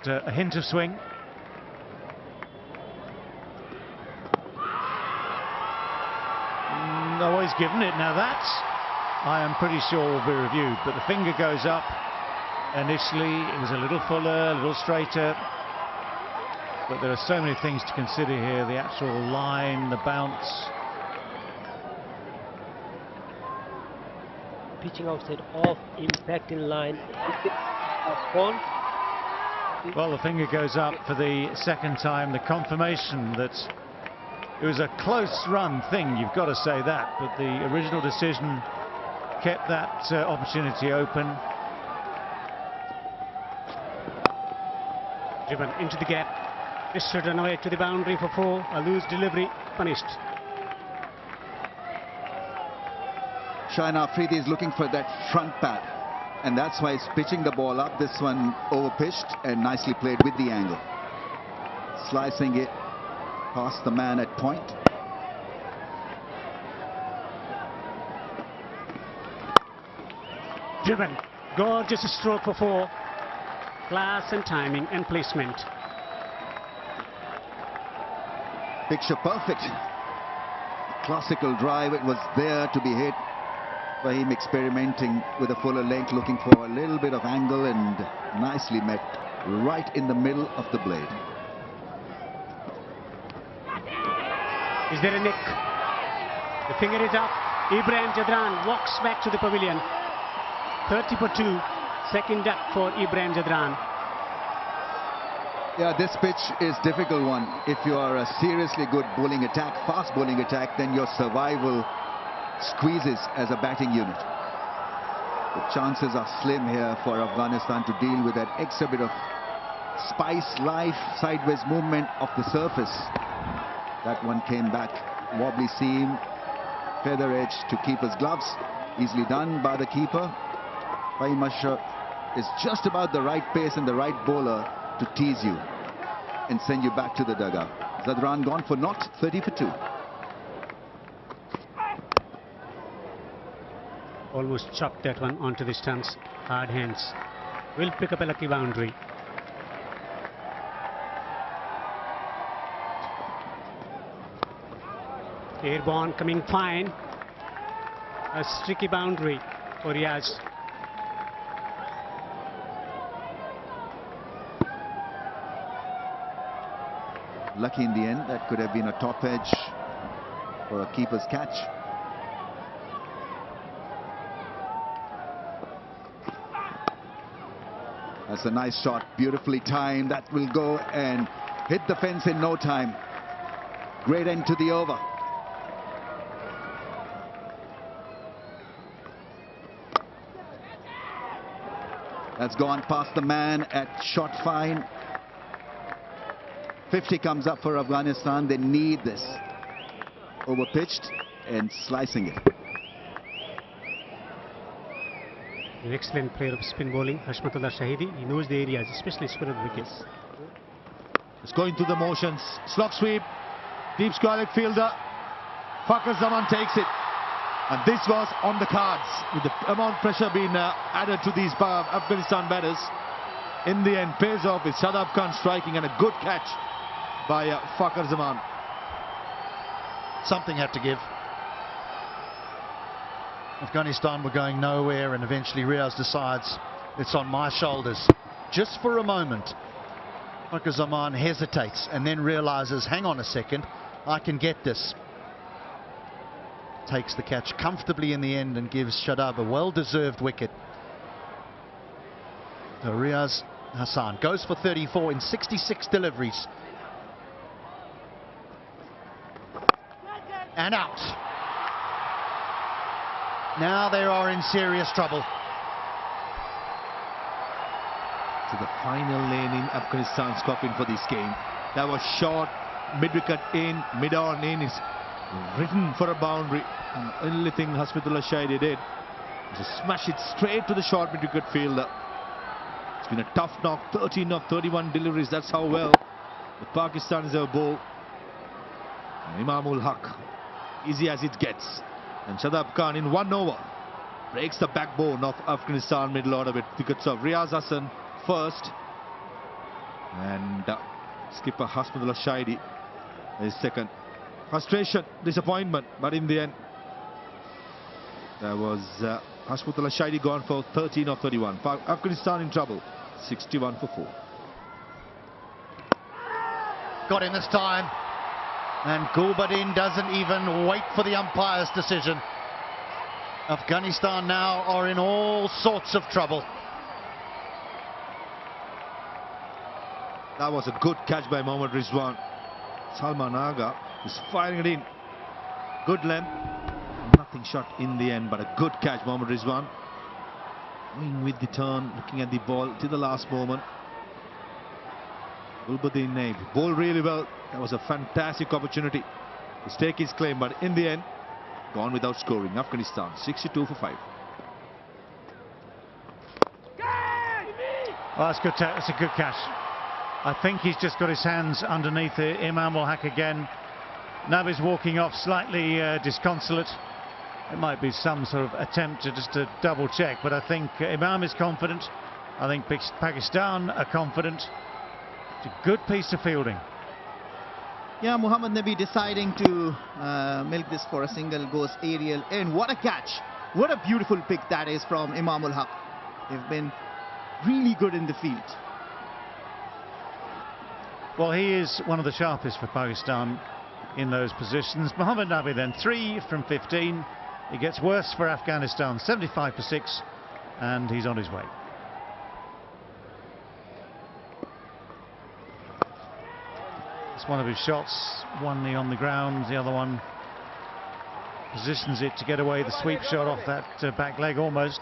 Just a hint of swing. No, he's given it. Now that, I am pretty sure, will be reviewed. But the finger goes up. Initially, it was a little fuller, a little straighter. But there are so many things to consider here. The actual line, the bounce. Pitching outside off, impact in line. Well, the finger goes up for the second time. The confirmation that it was a close run thing, you've got to say that. But the original decision kept that opportunity open. Driven into the gap. This should run away to the boundary for 4. A loose delivery, punished. Shaheen Afridi is looking for that front pad, and that's why he's pitching the ball up. This one over-pitched and nicely played with the angle. Slicing it past the man at point. Driven. Gorgeous stroke for 4. Class and timing and placement. Picture perfect. Classical drive. It was there to be hit. By him experimenting with a fuller length, looking for a little bit of angle, and nicely met right in the middle of the blade. Is there a nick? The finger is up. Ibrahim Jadran walks back to the pavilion. 30 for 2. Second duck for Ibrahim Jadran. Yeah, this pitch is difficult one. If you are a seriously good bowling attack, fast bowling attack, then your survival squeezes as a batting unit. The chances are slim here for Afghanistan to deal with that extra bit of spice, life, sideways movement of the surface. That one came back, wobbly seam, feather edge to keeper's gloves. Easily done by the keeper. Fahim Ashraf is just about the right pace and the right bowler to tease you and send you back to the dugout. Jadran gone for naught, 30 for 2. Almost chopped that one onto the stumps. Hard hands. Will pick up a lucky boundary. Airborne coming fine. A streaky boundary for Riaz. Lucky in the end. That could have been a top edge for a keeper's catch. That's a nice shot, beautifully timed. That will go and hit the fence in no time. Great end to the over. That's gone past the man at shot fine. 50 comes up for Afghanistan. They need this. Over-pitched and slicing it. An excellent player of spin bowling, Hashmatullah Shahidi. He knows the areas, especially spin of wickets. It's going through the motions. Slog sweep. Deep square fielder. Fakhar Zaman takes it. And this was on the cards. With the amount of pressure being added to these Afghanistan batters. In the end, pays off with Shadab Khan striking and a good catch by Fakhar Zaman. Something had to give. Afghanistan were going nowhere, and eventually Riaz decides it's on my shoulders. Just for a moment, Fakhar Zaman hesitates and then realizes, hang on a second, I can get this. Takes the catch comfortably in the end and gives Shadab a well-deserved wicket. So Riaz Hassan goes for 34 in 66 deliveries. And out. Now they are in serious trouble. To the final lane in Afghanistan's coffin for this game. That was short, mid-wicket in, mid-on in. Is written for a boundary. And the only thing Hashmatullah Shahidi did was to smash it straight to the short mid-wicket fielder. It's been a tough knock, 13 of 31 deliveries. That's how well the Pakistanis have bowled. Imamul Haq, easy as it gets. And Shadab Khan in 1 over breaks the backbone of Afghanistan middle order with wickets of Riaz Hassan first And skipper Hasmudullah Shahidi is second. Frustration, disappointment, but in the end, there was Hasmudullah Shahidi gone for 13 of 31. Afghanistan in trouble, 61 for 4. Got him this time. And Gulbadin doesn't even wait for the umpire's decision. Afghanistan now are in all sorts of trouble. That was a good catch by Mohammad Rizwan. Salman Aga is firing it in. Good length. Nothing shot in the end, but a good catch, Mohammad Rizwan. Going with the turn, looking at the ball to the last moment. Gulbadin named. Bowled really well. That was a fantastic opportunity to stake his claim, but in the end, gone without scoring. Afghanistan 62 for 5. Well, that's good. That's a good catch. I think he's just got his hands underneath it. Imam will hack again. Nabi's walking off slightly disconsolate. It might be some sort of attempt to double check, but I think Imam is confident. I think Pakistan are confident. It's a good piece of fielding. Yeah, Muhammad Nabi deciding to milk this for a single, goes aerial in. What a catch. What a beautiful pick that is from Imam ul Haq. They've been really good in the field. Well, he is one of the sharpest for Pakistan in those positions. Muhammad Nabi then 3 from 15. It gets worse for Afghanistan, 75 for 6, and he's on his way. It's one of his shots, one knee on the ground, the other one positions it to get away the sweep shot off that back leg almost.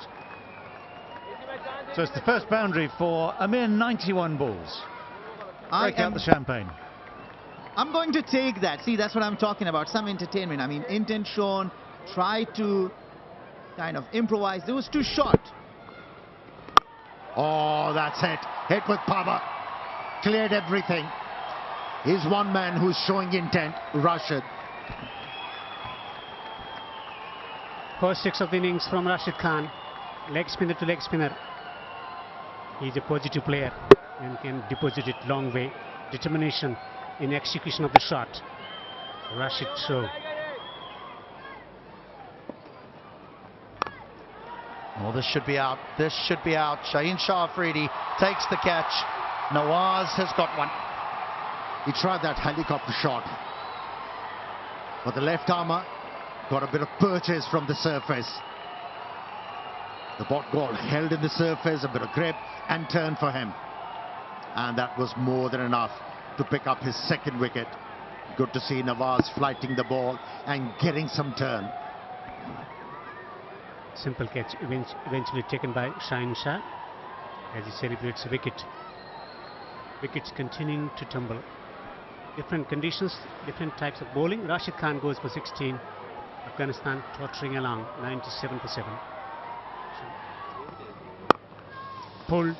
So it's the first boundary for a mere 91 balls. Break out the champagne. I'm going to take that. See, that's what I'm talking about. Some entertainment. I mean, intent shown. Try to kind of improvise. It was too short. Oh, that's it. Hit with power. Cleared everything. He's one man who's showing intent, Rashid. First 6 of the innings from Rashid Khan. Leg spinner to leg spinner. He's a positive player and can deposit it long way. Determination in execution of the shot. Rashid show. Oh, this should be out. This should be out. Shaheen Shah Afridi takes the catch. Nawaz has got one. He tried that helicopter shot, but the left armour got a bit of purchase from the surface. The ball held in the surface, a bit of grip and turn for him. And that was more than enough to pick up his second wicket. Good to see Nawaz flighting the ball and getting some turn. Simple catch eventually taken by Shaheen Shah as he celebrates a wicket. Wickets continuing to tumble. Different conditions, different types of bowling. Rashid Khan goes for 16. Afghanistan tottering along, 97 for 7. Pulled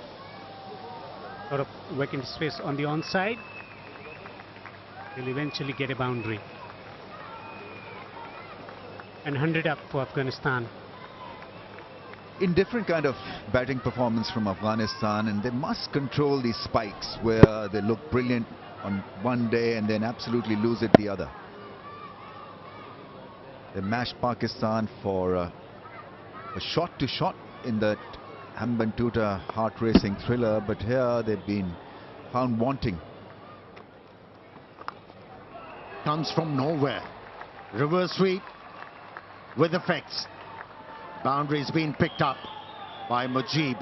out of vacant space on the onside. Will eventually get a boundary. And 100 up for Afghanistan. Indifferent kind of batting performance from Afghanistan, and they must control these spikes where they look brilliant on one day and then absolutely lose it the other. They mashed Pakistan for a shot to shot in that Hambantota heart-racing thriller, but here they've been found wanting. Comes from nowhere. Reverse sweep with effects. Boundaries being picked up by Mujeeb.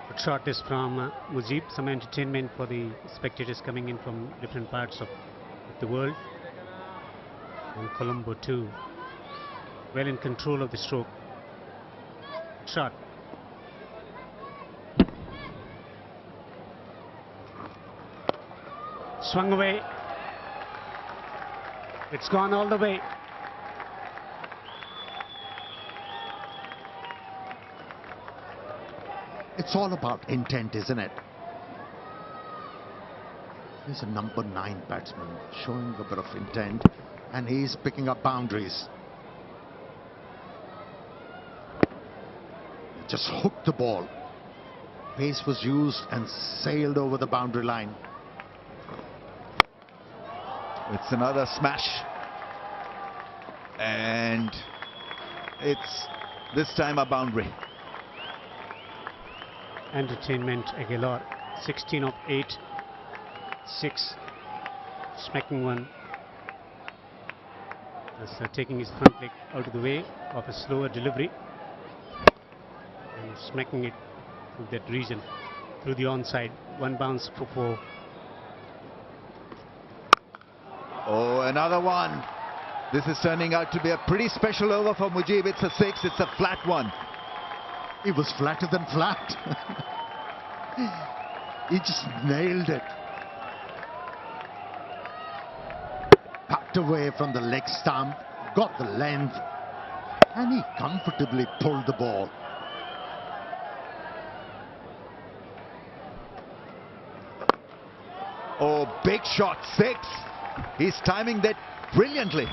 Good shot is from Mujeeb. Some entertainment for the spectators coming in from different parts of the world. And Colombo too. Well in control of the stroke. Shot. Swung away. It's gone all the way. It's all about intent, isn't it? He's a number 9 batsman showing a bit of intent, and he's picking up boundaries. Just hooked the ball. Pace was used and sailed over the boundary line. It's another smash. And it's this time a boundary. Entertainment Aguilar, 16 of 8, 6, smacking one. That's taking his front leg out of the way of a slower delivery and smacking it through that region, through the onside. One bounce for 4. Oh, another one. This is turning out to be a pretty special over for Mujeeb. It's a 6, it's a flat one. It was flatter than flat. He just nailed it. Tucked away from the leg stump, got the length, and he comfortably pulled the ball. Oh, big shot, 6. He's timing that brilliantly.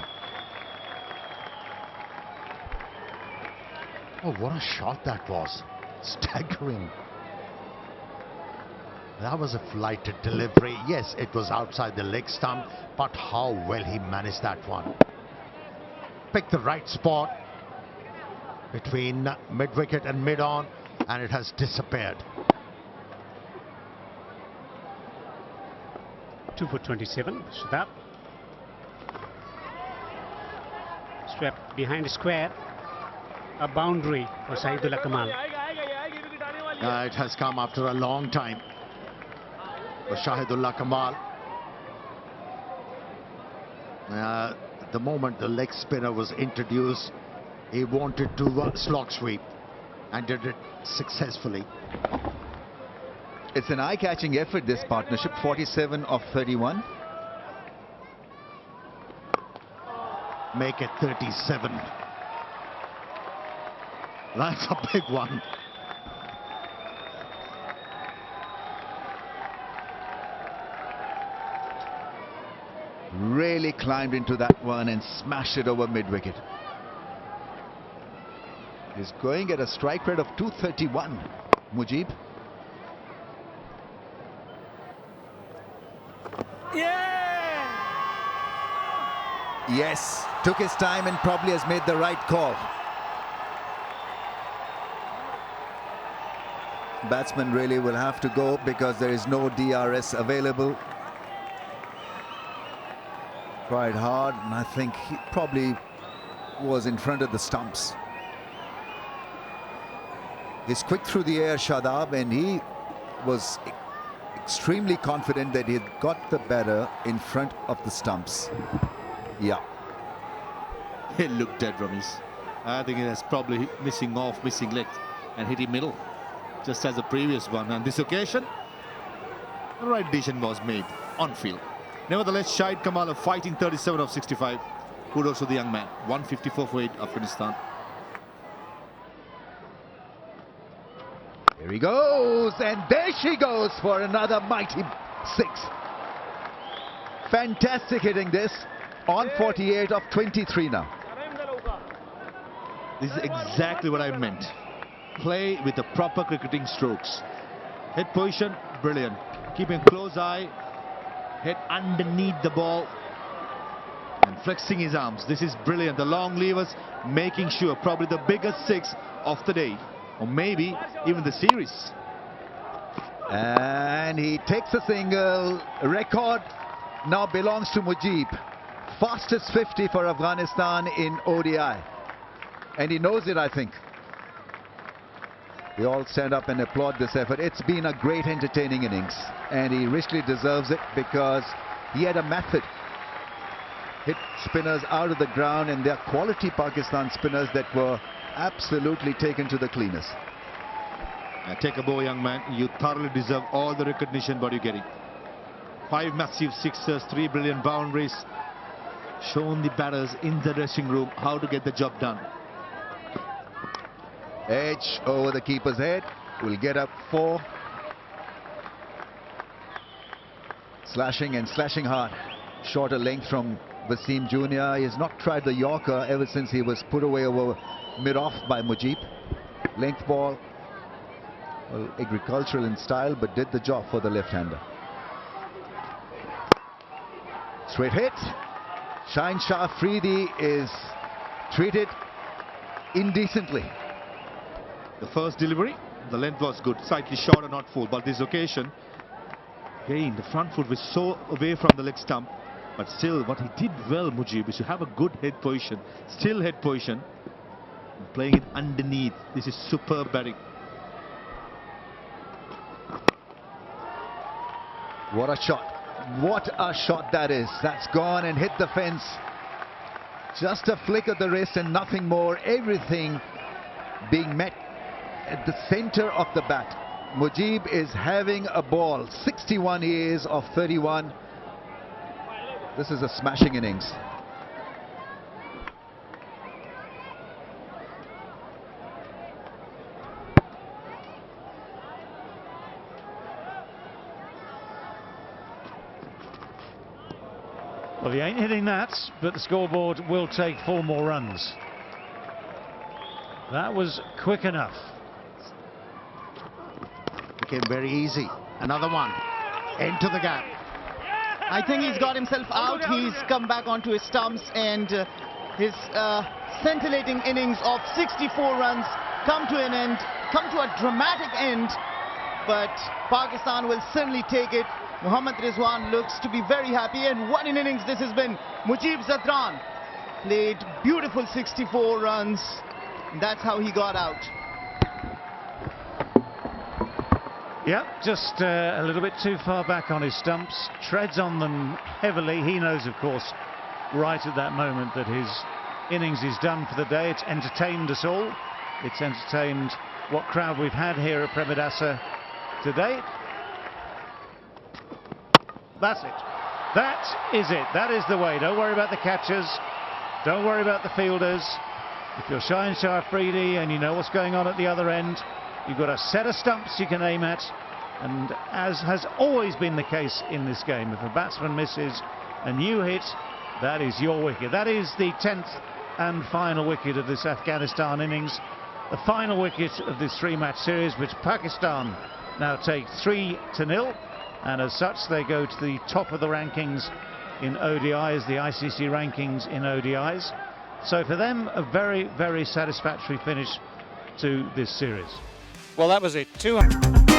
Oh, what a shot that was. Staggering. That was a flighted delivery. Yes, it was outside the leg stump, but how well he managed that one. Picked the right spot between mid-wicket and mid-on, and it has disappeared. 2 for 27, Shadab. Swept behind the square. A boundary for Shahidullah Kamal. It has come after a long time for Shahidullah Kamal. The moment the leg spinner was introduced, he wanted to slog sweep and did it successfully. It's an eye-catching effort, this partnership. 47 of 31. Make it 37. That's a big one. Really climbed into that one and smashed it over mid-wicket. He's going at a strike rate of 231, Mujeeb. Yes, took his time and probably has made the right call. Batsman really will have to go because there is no DRS available. Tried hard, and I think he probably was in front of the stumps. He's quick through the air, Shadab, and he was extremely confident that he had got the batter in front of the stumps. Yeah. It looked dead, Ramesh. I think it has probably missing leg and hit him middle, just as the previous one. On this occasion, the right decision was made on field. Nevertheless, Shahid Kamal fighting 37 of 65. Kudos to the young man. 154 for 8, Afghanistan. Here he goes, and there she goes for another mighty 6. Fantastic hitting this on 48 of 23 now. This is exactly what I meant. Play with the proper cricketing strokes. Head position, brilliant. Keeping a close eye. Head underneath the ball. And flexing his arms. This is brilliant. The long levers making sure probably the biggest 6 of the day. Or maybe even the series. And he takes a single. Record now belongs to Mujeeb. Fastest 50 for Afghanistan in ODI. And he knows it, I think. We all stand up and applaud this effort. It's been a great entertaining innings. And he richly deserves it because he had a method. Hit spinners out of the ground, and they're quality Pakistan spinners that were absolutely taken to the cleaners. Take a bow, young man. You thoroughly deserve all the recognition what you're getting. 5 massive sixers, 3 brilliant boundaries. Shown the batters in the dressing room how to get the job done. Edge over the keeper's head. Will get up 4. Slashing and slashing hard. Shorter length from Wasim Jr. He has not tried the Yorker ever since he was put away over mid-off by Mujeeb. Length ball. Well, agricultural in style, but did the job for the left-hander. Straight hit. Shah Afridi is treated indecently. The first delivery, the length was good, slightly short or not full, but this occasion, again, the front foot was so away from the leg stump, but still what he did well, Mujeeb, is to have a good head position, still head position, and playing it underneath. This is superb batting. What a shot. What a shot that is. That's gone and hit the fence. Just a flick of the wrist and nothing more. Everything being met at the center of the bat. Mujeeb is having a ball. 61 years of 31. This is a smashing innings. Well, he ain't hitting that, but the scoreboard will take 4 more runs. That was quick enough. Became very easy. Another one. Into the gap. I think he's got himself out. He's come back onto his stumps, and his scintillating innings of 64 runs come to an end, come to a dramatic end. But Pakistan will certainly take it. Mohammad Rizwan looks to be very happy, and what an innings this has been. Mujeeb Zatran played beautiful 64 runs. That's how he got out. Yep, just a little bit too far back on his stumps, treads on them heavily. He knows, of course, right at that moment that his innings is done for the day. It's entertained us all. It's entertained what crowd we've had here at Premadasa today. That's it. That is it. That is the way. Don't worry about the catchers. Don't worry about the fielders. If you're Shah Afridi and you know what's going on at the other end, you've got a set of stumps you can aim at. And as has always been the case in this game, if a batsman misses and you hit, that is your wicket. That is the 10th and final wicket of this Afghanistan innings. The final wicket of this 3-match series, which Pakistan now take 3-0. And as such, they go to the top of the rankings in ODIs, the ICC rankings in ODIs. So for them, a very, very satisfactory finish to this series. Well, that was it. 200.